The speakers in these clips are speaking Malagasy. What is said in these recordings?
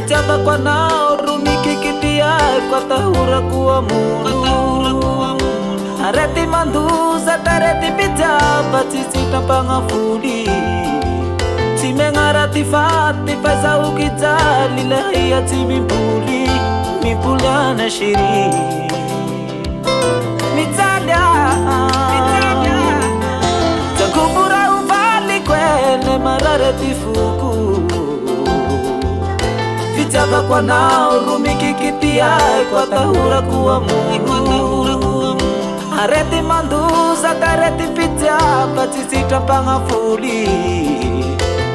Vitava kwa nao rumikikitia kwa tahura kuwa mulu areti manduza tareti pitava tisita pangafudi Timengarati fati paisa ukitali lahia timipuli Mipulana shiri Mitalia Zakubura uvali kwene marareti fuku Vitava kwa nao rumikikitia kwa tahura kuwa mungu Areti manduza tareti pitava tisita pangafudi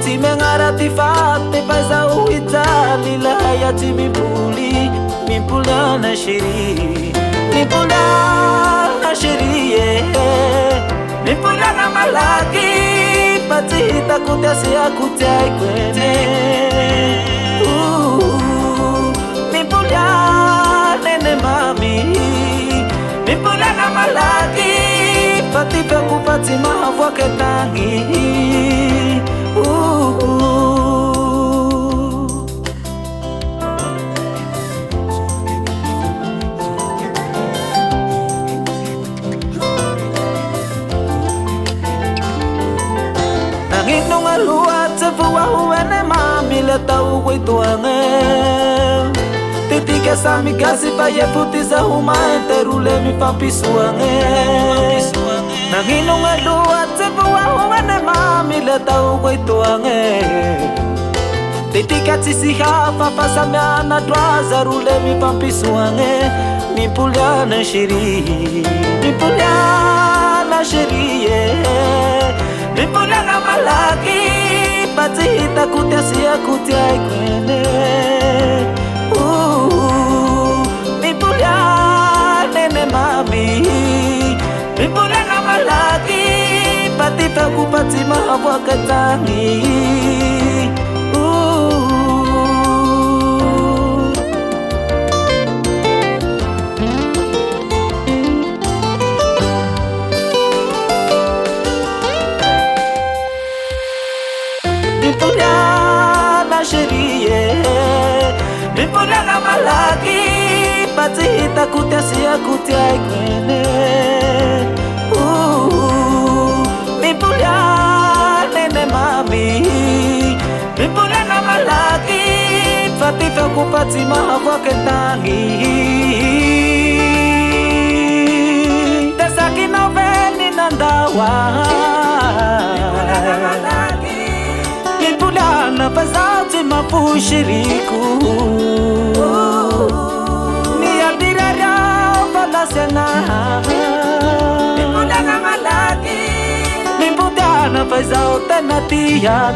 Timengarati fati paisa uitali lahia timipuli Mipulana shiri Mipulana shiri Mipulana malaki Patita kutasia kutai kwene Mipulana ne mami Mipulana malaki Patipa kupati mahavwa ketangi Nangin nung aluat sa buwa huwene mami letau ko'y tuange Titika sa migasi pa ye puti sa humain terule mi papisuange Nangin nung aluat sa buwa huwene mami letau ko'y tuange Titika sisiha papasamyana dwaza rule mi papisuange Mipulana shiri Mipulana shiri Mipulana malaki Patita kutasia kutai kwene Mipulana ne mami Mipulana malaki Patita kupati mahavwa katangi Mipulana shiri Mipulana malaki Patita kutasia kutai kwene Mipulana ne mami Mipulana malaki Patita kupati mahavwa ketangi Desaki noveni nandawa Mipulana pasati mapushiriku Ni adirara palasena Mipulana malaki Mipulana pasati na tia